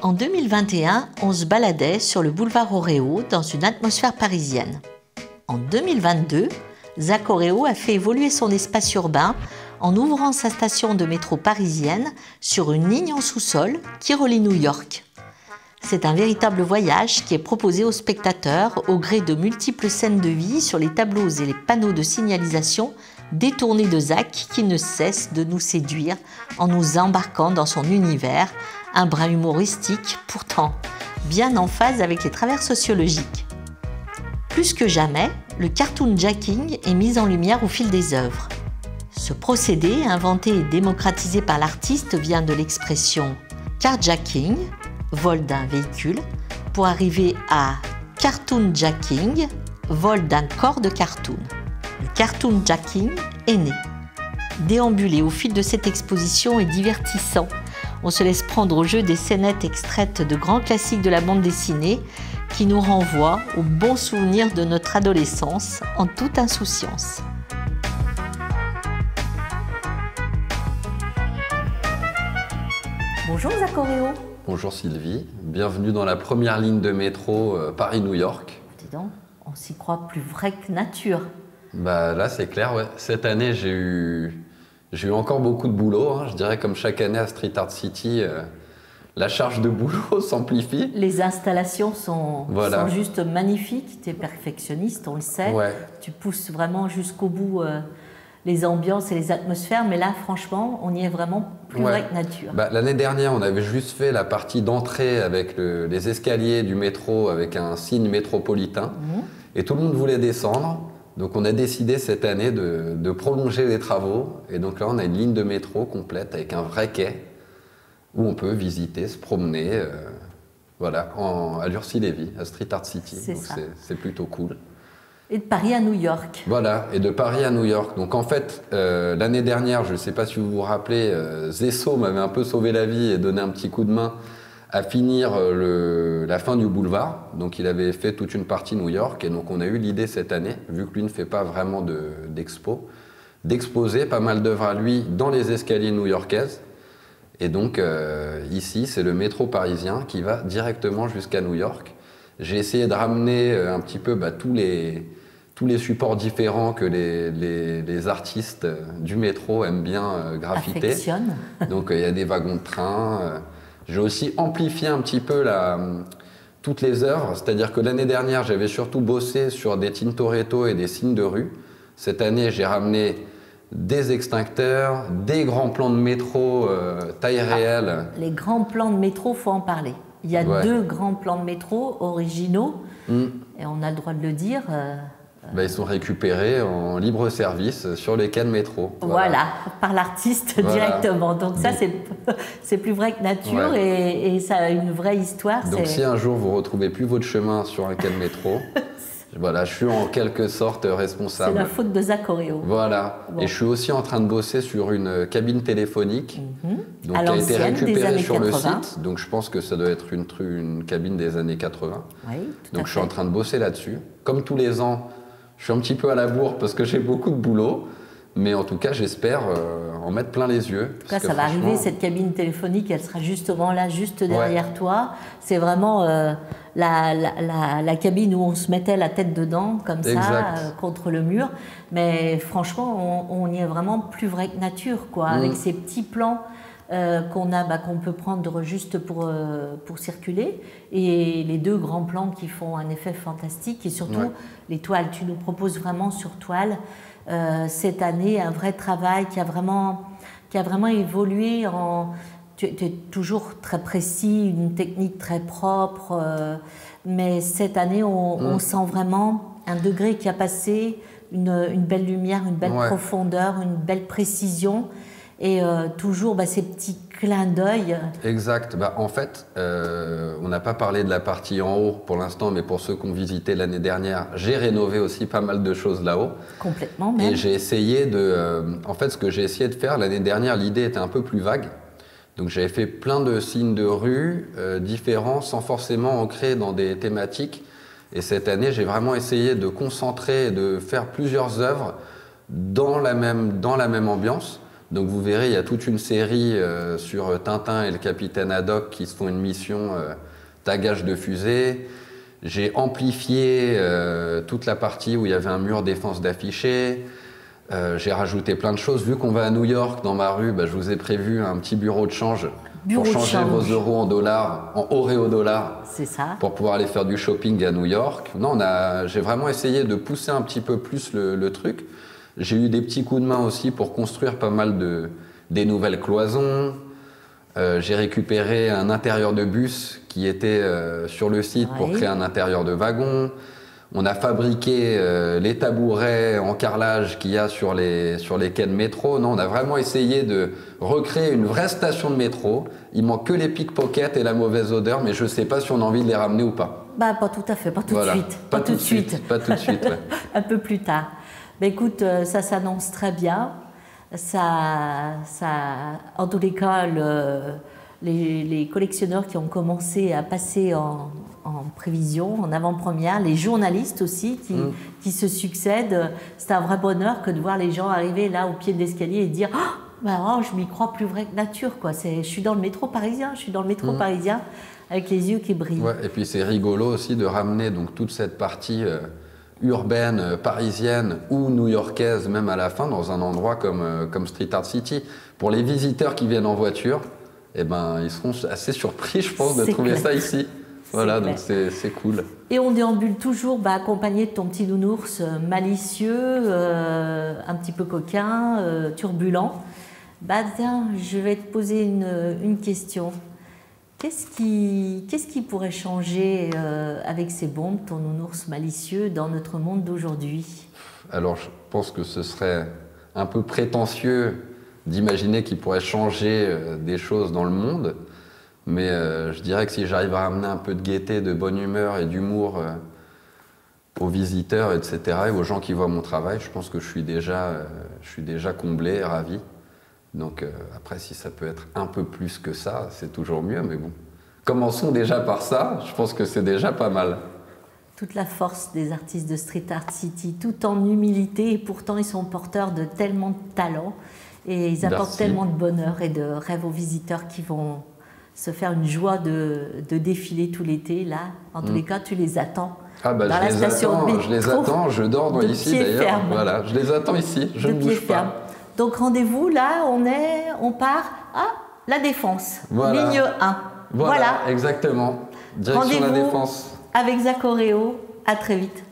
En 2021, on se baladait sur le boulevard Oréo dans une atmosphère parisienne. En 2022, Zach Oréo a fait évoluer son espace urbain en ouvrant sa station de métro parisienne sur une ligne en sous-sol qui relie New York. C'est un véritable voyage qui est proposé aux spectateurs au gré de multiples scènes de vie sur les tableaux et les panneaux de signalisation détournés de Zach qui ne cesse de nous séduire en nous embarquant dans son univers, un brin humoristique pourtant bien en phase avec les travers sociologiques. Plus que jamais, le cartoonjacking est mis en lumière au fil des œuvres. Ce procédé, inventé et démocratisé par l'artiste, vient de l'expression carjacking, vol d'un véhicule, pour arriver à cartoonjacking, vol d'un corps de cartoon. Le cartoonjacking est né. Déambuler au fil de cette exposition est divertissant. On se laisse prendre au jeu des scénettes extraites de grands classiques de la bande dessinée qui nous renvoient aux bons souvenirs de notre adolescence en toute insouciance. Bonjour Zach Oréo. Bonjour Sylvie, bienvenue dans la première ligne de métro Paris-New York. Dis donc, on s'y croit plus vrai que nature. Bah là c'est clair, ouais. Cette année j'ai eu encore beaucoup de boulot, hein. Je dirais comme chaque année à Street Art City, la charge de boulot s'amplifie. Les installations sont juste magnifiques, tu es perfectionniste, on le sait. Ouais. Tu pousses vraiment jusqu'au bout les ambiances et les atmosphères, mais là franchement on y est vraiment plus vrai que nature. Bah, l'année dernière on avait juste fait la partie d'entrée avec les escaliers du métro avec un signe métropolitain et tout le monde voulait descendre. Donc on a décidé cette année de prolonger les travaux et donc là on a une ligne de métro complète avec un vrai quai où on peut visiter, se promener à Lurcy-Lévis, à Street Art City. Donc c'est plutôt cool. Et de Paris à New York. Voilà, et de Paris à New York. Donc en fait, l'année dernière, je ne sais pas si vous vous rappelez, Zesso m'avait un peu sauvé la vie et donné un petit coup de main à finir la fin du boulevard. Donc il avait fait toute une partie New York et donc on a eu l'idée cette année, vu que lui ne fait pas vraiment d'expo, d'exposer pas mal d'œuvres à lui dans les escaliers new-yorkaises. Et donc ici, c'est le métro parisien qui va directement jusqu'à New York. J'ai essayé de ramener un petit peu tous les supports différents que les artistes du métro aiment bien graffiter. Affectionnent. Donc il y a des wagons de train. J'ai aussi amplifié un petit peu toutes les œuvres, c'est-à-dire que l'année dernière, j'avais surtout bossé sur des Tintoretto et des signes de rue. Cette année, j'ai ramené des extincteurs, des grands plans de métro taille réelle. Les grands plans de métro, il faut en parler. Il y a deux grands plans de métro originaux, et on a le droit de le dire. Ils sont récupérés en libre service sur les quais de métro. Voilà, par l'artiste directement. Donc ça, c'est plus vrai que nature et ça a une vraie histoire. Donc si un jour vous ne retrouvez plus votre chemin sur un quai de métro, je suis en quelque sorte responsable. C'est la faute de Zach Oréo. Voilà. Bon. Et je suis aussi en train de bosser sur une cabine téléphonique qui a été récupérée sur le site. Donc je pense que ça doit être une cabine des années 80. Oui, donc je suis en train de bosser là-dessus. Comme tous les ans, je suis un petit peu à la bourre parce que j'ai beaucoup de boulot. Mais en tout cas, j'espère en mettre plein les yeux. En tout cas, ça va arriver, cette cabine téléphonique, elle sera justement là, juste derrière toi. C'est vraiment la cabine où on se mettait la tête dedans, comme ça, contre le mur. Mais franchement, on y est vraiment plus vrai que nature, quoi, avec ces petits plans qu'on peut prendre juste pour circuler, et les deux grands plans qui font un effet fantastique, et surtout les toiles. Tu nous proposes vraiment sur toile cette année un vrai travail qui a vraiment évolué. Tu es toujours très précis, une technique très propre, mais cette année on sent vraiment un degré qui a passé, une belle lumière, une belle profondeur, une belle précision. Et toujours ces petits clins d'œil. Exact. En fait, on n'a pas parlé de la partie en haut pour l'instant, mais pour ceux qui ont visité l'année dernière, j'ai rénové aussi pas mal de choses là-haut. Complètement même. Et j'ai essayé en fait, ce que j'ai essayé de faire l'année dernière, l'idée était un peu plus vague. Donc j'avais fait plein de signes de rue différents, sans forcément ancrer dans des thématiques. Et cette année, j'ai vraiment essayé de concentrer et de faire plusieurs œuvres dans la même ambiance. Donc vous verrez, il y a toute une série sur Tintin et le capitaine Haddock qui se font une mission tagage de fusée. J'ai amplifié toute la partie où il y avait un mur défense d'affichés. J'ai rajouté plein de choses. Vu qu'on va à New York, dans ma rue, je vous ai prévu un petit bureau de change pour changer vos euros en dollars, en auréodollars. C'est ça. Pour pouvoir aller faire du shopping à New York. Non, j'ai vraiment essayé de pousser un petit peu plus le truc. J'ai eu des petits coups de main aussi pour construire pas mal des nouvelles cloisons. J'ai récupéré un intérieur de bus qui était sur le site pour créer un intérieur de wagon. On a fabriqué les tabourets en carrelage qu'il y a sur les quais de métro. Non, on a vraiment essayé de recréer une vraie station de métro. Il manque que les pickpockets et la mauvaise odeur, mais je ne sais pas si on a envie de les ramener ou pas. Pas tout à fait, pas tout de suite. Pas tout de suite. Pas tout de suite, ouais. Un peu plus tard. Écoute, ça s'annonce très bien. En tous les cas, les collectionneurs qui ont commencé à passer en prévision, en avant-première, les journalistes aussi qui se succèdent, c'est un vrai bonheur que de voir les gens arriver là au pied de l'escalier et dire je m'y crois plus vrai que nature, quoi. Je suis dans le métro parisien, parisien avec les yeux qui brillent. Ouais, et puis c'est rigolo aussi de ramener donc toute cette partie urbaine, parisienne ou new-yorkaise même à la fin dans un endroit comme Street Art City. Pour les visiteurs qui viennent en voiture, ils seront assez surpris, je pense, de trouver ça ici. Voilà, donc c'est cool. Et on déambule toujours accompagné de ton petit nounours malicieux, un petit peu coquin, turbulent. Tiens, je vais te poser une question. Qu'est-ce qui pourrait changer avec ces bombes, ton nounours malicieux, dans notre monde d'aujourd'hui? Alors, je pense que ce serait un peu prétentieux d'imaginer qu'il pourrait changer des choses dans le monde. Mais je dirais que si j'arrive à ramener un peu de gaieté, de bonne humeur et d'humour aux visiteurs, etc., et aux gens qui voient mon travail, je pense que je suis déjà comblé, ravi. Donc après, si ça peut être un peu plus que ça, c'est toujours mieux, mais bon. Commençons déjà par ça, je pense que c'est déjà pas mal. Toute la force des artistes de Street Art City, tout en humilité, et pourtant ils sont porteurs de tellement de talent, et ils apportent tellement de bonheur et de rêve aux visiteurs qui vont se faire une joie de défiler tout l'été. Là, en tous les cas, tu les attends. Dans la station de métro. Je les attends, je dors ici d'ailleurs. Voilà, je les attends ici, je ne bouge pas. Donc rendez-vous, là, on part à La Défense, ligne 1. Voilà, exactement. Direction La Défense. Avec Zach Oreo, à très vite.